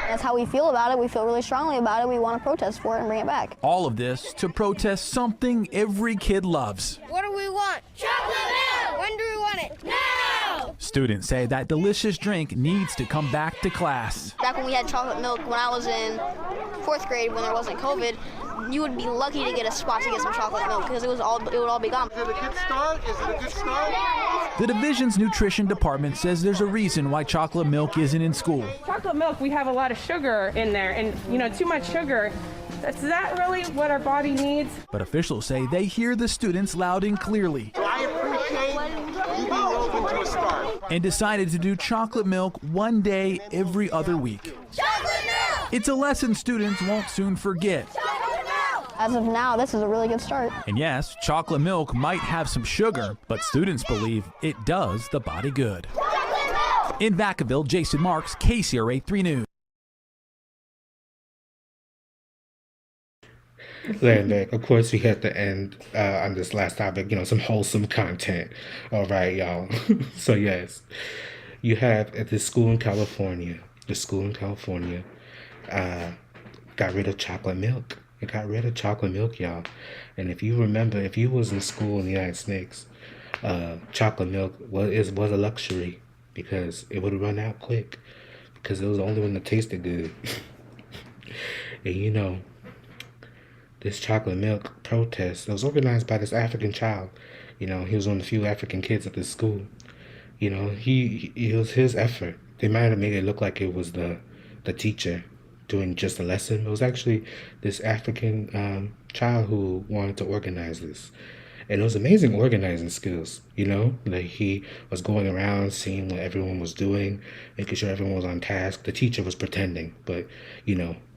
That's how we feel about it. We feel really strongly about it. We want to protest for it and bring it back. All of this to protest something every kid loves. What do we want? Chocolate milk! When do we want it? Now! Students say that delicious drink needs to come back to class. Back when we had chocolate milk, when I was in 4th grade, when there wasn't COVID, you would be lucky to get a spot to get some chocolate milk because it would all be gone. Is it a good start? Is it a good start? The division's nutrition department says there's a reason why chocolate milk isn't in school. Chocolate milk, we have a lot of sugar in there, and too much sugar. Is that really what our body needs? But officials say they hear the students loud and clearly. So I appreciate you being open to a start. And decided to do chocolate milk one day every other week. Chocolate milk! It's a lesson students won't soon forget. As of now, this is a really good start. And yes, chocolate milk might have some sugar, but students believe it does the body good. In Vacaville, Jason Marks, KCRA 3 News. Landbeck. Of course, we had to end on this last topic, some wholesome content. All right, y'all. So, yes, you have at this school in California, got rid of chocolate milk. It got rid of chocolate milk, y'all. And if you remember, if you was in school in the United States, chocolate milk was a luxury because it would run out quick because it was the only one that tasted good. And this chocolate milk protest, it was organized by this African child. He was one of the few African kids at this school. It was his effort. They might have made it look like it was the teacher doing just a lesson. It was actually this African child who wanted to organize this. And it was amazing organizing skills, Like he was going around seeing what everyone was doing, making sure everyone was on task. The teacher was pretending, but,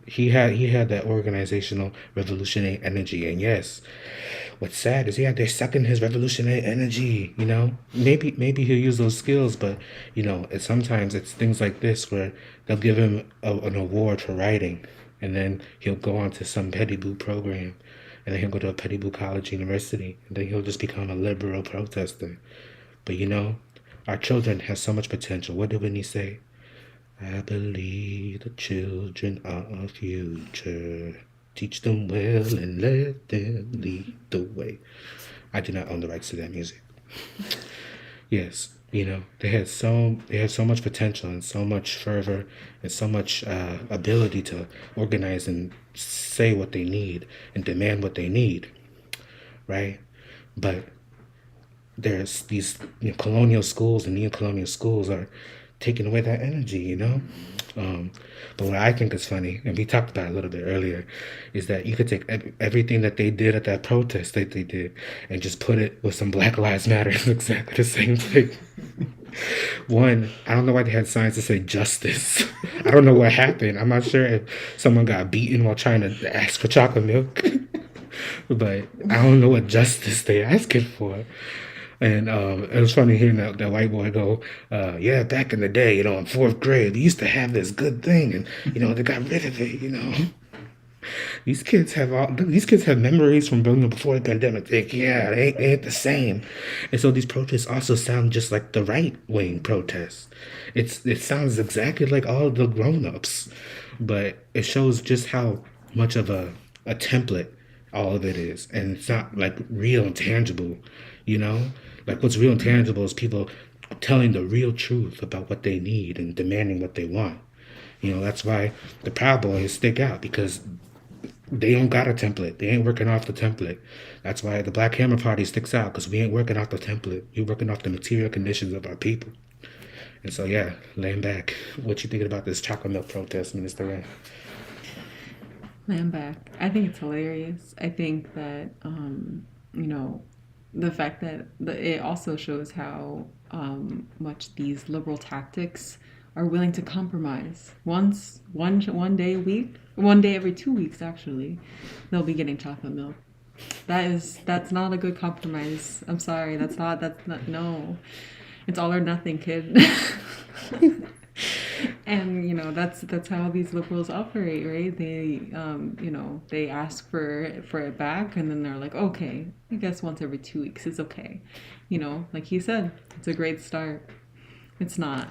he had that organizational revolutionary energy. And yes, what's sad is they're sucking his revolutionary energy, Maybe he'll use those skills, but, sometimes it's things like this where they'll give him an award for writing, and then he'll go on to some Petty Blue program, and then he'll go to a Petty Blue college, university, and then he'll just become a liberal protester. But, our children have so much potential. What did Whitney say? I believe the children are our future. Teach them well and let them lead the way. I do not own the rights to that music. Yes, they have so much potential and so much fervor and so much ability to organize and say what they need and demand what they need, right? But there's these colonial schools and neo-colonial schools are taking away that energy, But what I think is funny, and we talked about it a little bit earlier, is that you could take everything that they did at that protest that they did and just put it with some Black Lives Matter. It's exactly the same thing. One, I don't know why they had signs to say justice. I don't know what happened. I'm not sure if someone got beaten while trying to ask for chocolate milk. but I don't know what justice they asking for. And it was funny hearing that white boy go, yeah, back in the day, you know, in fourth grade, they used to have this good thing, and you know, they got rid of it. You know, these kids have memories from before the pandemic. They think, yeah, they ain't the same. And so these protests also sound just like the right wing protests. It sounds exactly like all the grown ups, but it shows just how much of a template all of it is, and it's not like real and tangible. You know, like what's real and tangible is people telling the real truth about what they need and demanding what they want. You know, that's why the Proud Boys stick out, because they don't got a template. They ain't working off the template. That's why the Black Hammer Party sticks out, because we ain't working off the template. We're working off the material conditions of our people. And so, yeah, laying back. What you thinking about this chocolate milk protest, Minister Ray? Laying back. I think it's hilarious. I think that, you know, the fact that it also shows how much these liberal tactics are willing to compromise. One day a week, one day every 2 weeks actually, they'll be getting chocolate milk. That's not a good compromise. I'm sorry, that's not no. It's all or nothing, kid. And you know, that's how these liberals operate, right? They you know, they ask for it back, and then they're like, okay, I guess once every 2 weeks is okay. You know, like he said, it's a great start. It's not.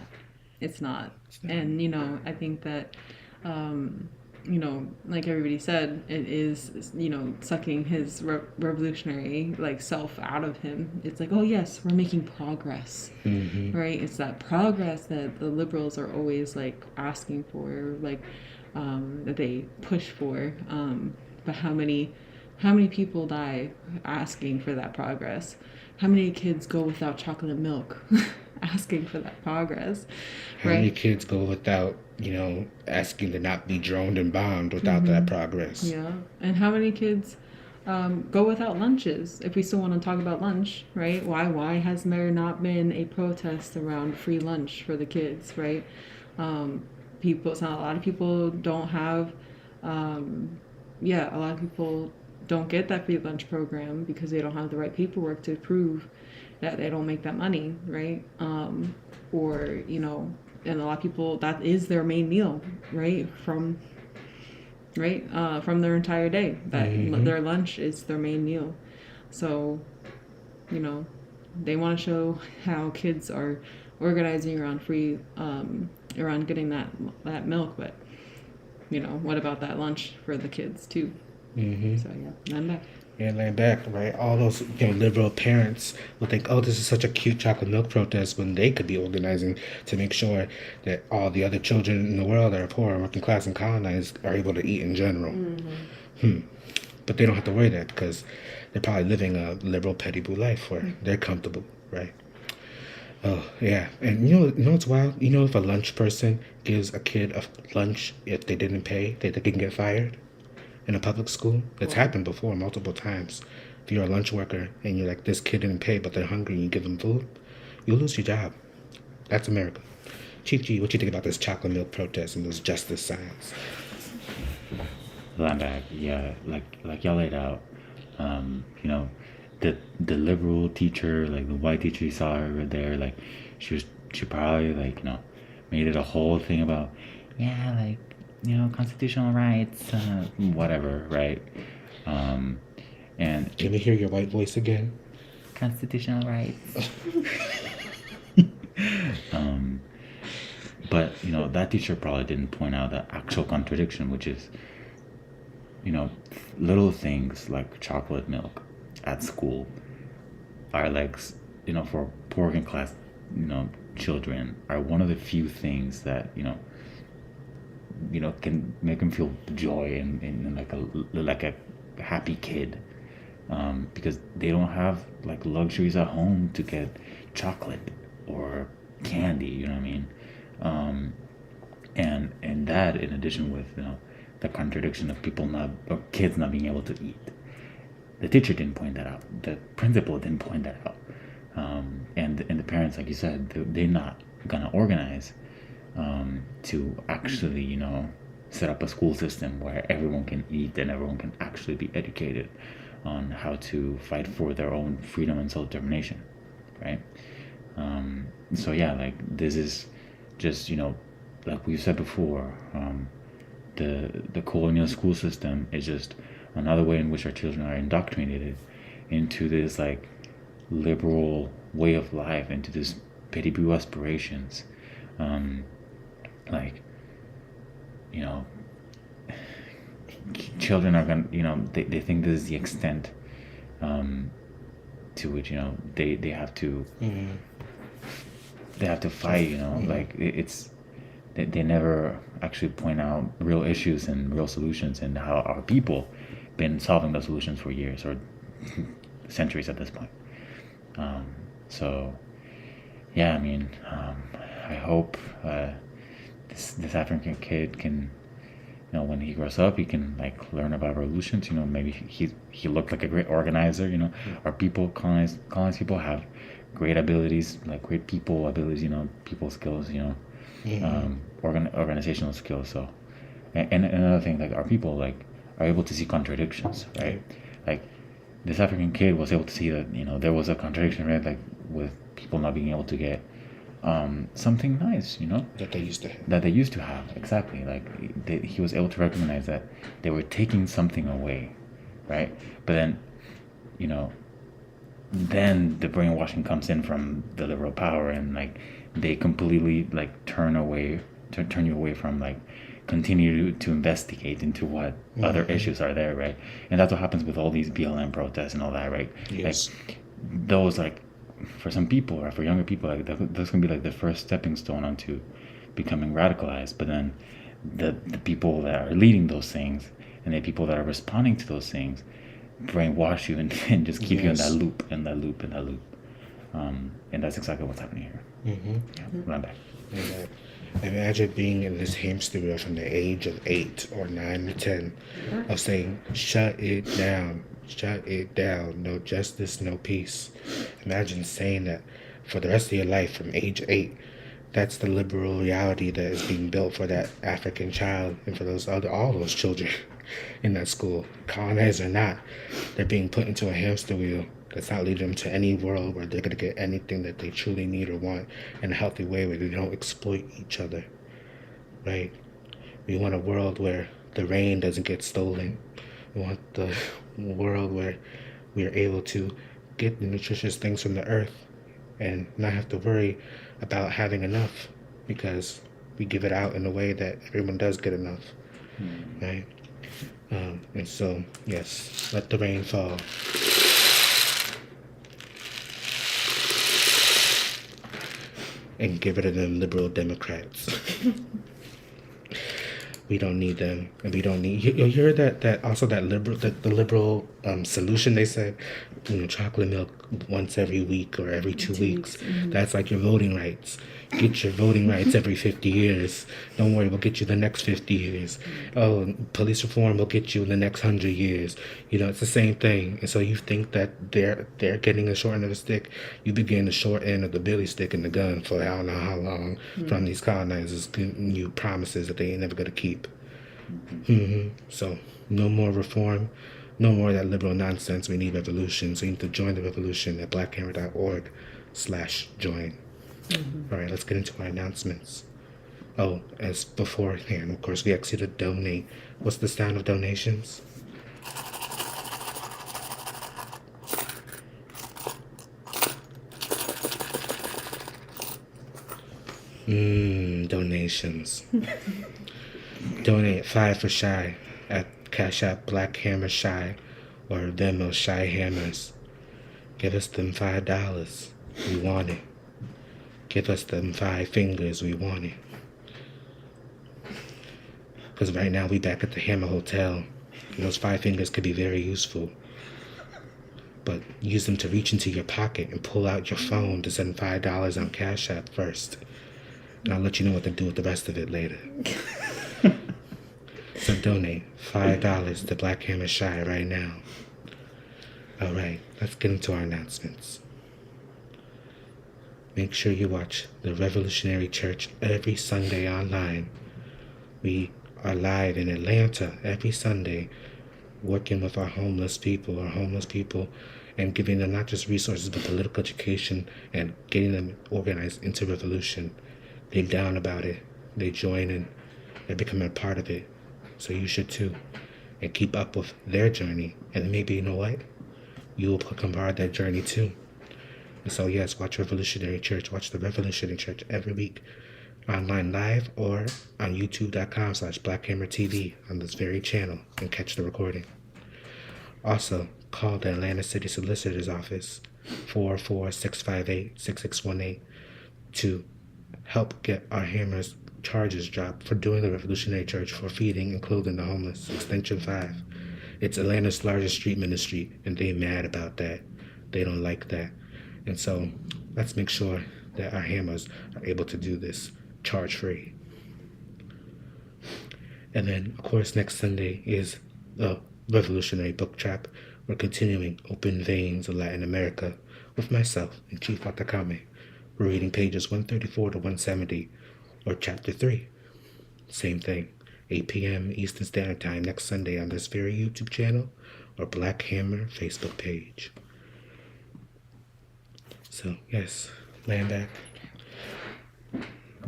And you know, I think that you know, like everybody said, it is, you know, sucking his revolutionary like self out of him. It's like, oh yes, we're making progress, right? It's that progress that the liberals are always like asking for, like that they push for. But how many people die asking for that progress? How many kids go without chocolate milk asking for that progress? How many kids go without, you know, asking to not be droned and bombed without that progress? Yeah. And how many kids go without lunches? If we still want to talk about lunch, right? Why has there not been a protest around free lunch for the kids, right? It's not a lot of people don't have, a lot of people don't get that free lunch program because they don't have the right paperwork to prove that they don't make that money, right? Or, you know, and a lot of people, that is their main meal, right? From their entire day, that their lunch is their main meal. So, you know, they want to show how kids are organizing around free, around getting that milk, but, you know, what about that lunch for the kids too? So yeah, laying back. Yeah, laying back, right? All those, you know, liberal parents will think, oh, this is such a cute chocolate milk protest, when they could be organizing to make sure that all the other children in the world that are poor, working class, and colonized are able to eat in general. But they don't have to worry that, because they're probably living a liberal petty bout life where they're comfortable, right? Oh, yeah. And you know what's wild? You know, if a lunch person gives a kid a lunch, if they didn't pay, they can get fired? In a public school, it's happened before multiple times. If you're a lunch worker and you're like, this kid didn't pay, but they're hungry, and you give them food, you'll lose your job. That's America. Chief G, what you think about this chocolate milk protest and those justice signs? Lineback, yeah, like y'all laid out. You know, the liberal teacher, like the white teacher, you saw her there, like she probably, like, you know, made it a whole thing about, yeah, like, you know, constitutional rights, whatever, right? And can we hear your white voice again? Constitutional rights. But you know, that teacher probably didn't point out the actual contradiction, which is, you know, little things like chocolate milk at school are, like, you know, for poor working class, you know, children, are one of the few things that, you know, can make them feel joy and like a happy kid, because they don't have like luxuries at home to get chocolate or candy, you know what I mean? And that, in addition with, you know, the contradiction of kids not being able to eat. The teacher didn't point that out. The principal didn't point that out. And the parents, like you said, they're not gonna organize to actually, you know, set up a school system where everyone can eat and everyone can actually be educated on how to fight for their own freedom and self-determination, right? So yeah, like this is just, like we've said before, the colonial school system is just another way in which our children are indoctrinated into this like liberal way of life, into this petty blue aspirations. Like, children are gonna, they think this is the extent to which they have to they have to fight. Like it's they never actually point out real issues and real solutions, and how our people been solving those solutions for years or centuries at this point. So yeah, I mean, I hope this African kid can, when he grows up, he can like learn about revolutions. Maybe he looked like a great organizer. Our people, colonized people, have great abilities, like great people abilities. People skills. Organizational skills. So, and another thing, like our people like are able to see contradictions, right? Like this African kid was able to see that there was a contradiction, right? Like with people not being able to get something nice, that they used to have. That they used to have, exactly. Like he was able to recognize that they were taking something away, right? But then, then the brainwashing comes in from the liberal power, and like they completely like turn you away from like continue to investigate into what other issues are there, right? And that's what happens with all these BLM protests and all that, right? Yes. Like those, like for some people or for younger people, like those can be like the first stepping stone onto becoming radicalized. But then the people that are leading those things and the people that are responding to those things brainwash you and just keep you in that loop. And that's exactly what's happening here. Yeah, I'm back. Imagine being in this hamster wheel from the age of 8 or 9 or 10 of saying, shut it down, no justice, no peace. Imagine saying that for the rest of your life from age 8. That's the liberal reality that is being built for that African child and for all those children in that school. Colonized or not, they're being put into a hamster wheel that's not leading them to any world where they're going to get anything that they truly need or want in a healthy way, where they don't exploit each other, right? We want a world where the rain doesn't get stolen. We want the world where we are able to get the nutritious things from the earth and not have to worry about having enough, because we give it out in a way that everyone does get enough, right? And so, yes, let the rain fall. And get rid of them liberal Democrats. We don't need them, and we don't need. You hear that also that the liberal solution they said, chocolate milk once every week or every 2 weeks. That's like your voting rights. Get your voting rights every 50 years. Don't worry, we'll get you the next 50 years. Oh, police reform will get you in the next 100 years. It's the same thing. And so you think that they're getting the short end of the stick. You be getting the short end of the billy stick and the gun for I don't know how long from these colonizers giving you promises that they ain't never gonna keep. So no more reform. No more of that liberal nonsense. We need revolution. So you need to join the revolution at blackhammer.org/join. All right, let's get into our announcements. Oh, as beforehand, of course, we ask you to donate. What's the sound of donations? Donations. Donate 5 for Shy at Cash App Black Hammer Shy or Venmo Shy Hammers. Give us them $5. We want it. Give us them 5 fingers. We want it. Because right now we back at the Hammer Hotel. And those 5 fingers could be very useful. But use them to reach into your pocket and pull out your phone to send $5 on Cash App first. And I'll let you know what to do with the rest of it later. So donate $5 to Black Hammer Shy right now. All right, let's get into our announcements. Make sure you watch the Revolutionary Church every Sunday online. We are live in Atlanta every Sunday, working with our homeless people, and giving them not just resources, but political education and getting them organized into revolution. They're down about it. They join in. They're becoming a part of it. So you should too. And keep up with their journey. And maybe, you know what? You will become part of that journey too. And so, yes, watch Revolutionary Church. Watch the Revolutionary Church every week. Online live or on youtube.com/BlackHammerTV on this very channel and catch the recording. Also, call the Atlanta City Solicitor's Office 44658-6618 to help get our Hammers charges dropped for doing the Revolutionary Church for feeding and clothing the homeless. Extension 5. It's Atlanta's largest street ministry, and they mad about that. They don't like that. And so let's make sure that our Hammers are able to do this charge-free. And then, of course, next Sunday is the Revolutionary Book Trap. We're continuing Open Veins of Latin America with myself and Chief Watakame. We're reading pages 134 to 170, or Chapter 3. Same thing, 8 p.m. Eastern Standard Time next Sunday on this very YouTube channel or Black Hammer Facebook page. So, yes, land back.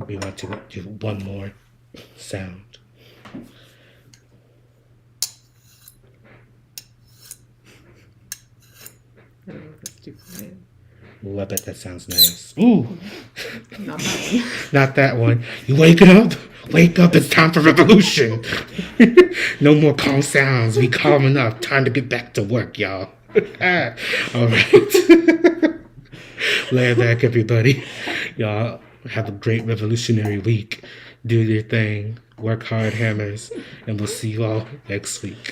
We want to do one more sound. I don't know if that's too quiet. Ooh, I bet that sounds nice. Ooh! Not that one. Not that one. You waking up? Wake up, it's time for revolution. No more calm sounds. We calm enough. Time to get back to work, y'all. All right. Lay back, everybody. Y'all have a great revolutionary week. Do your thing. Work hard, Hammers. And we'll see you all next week.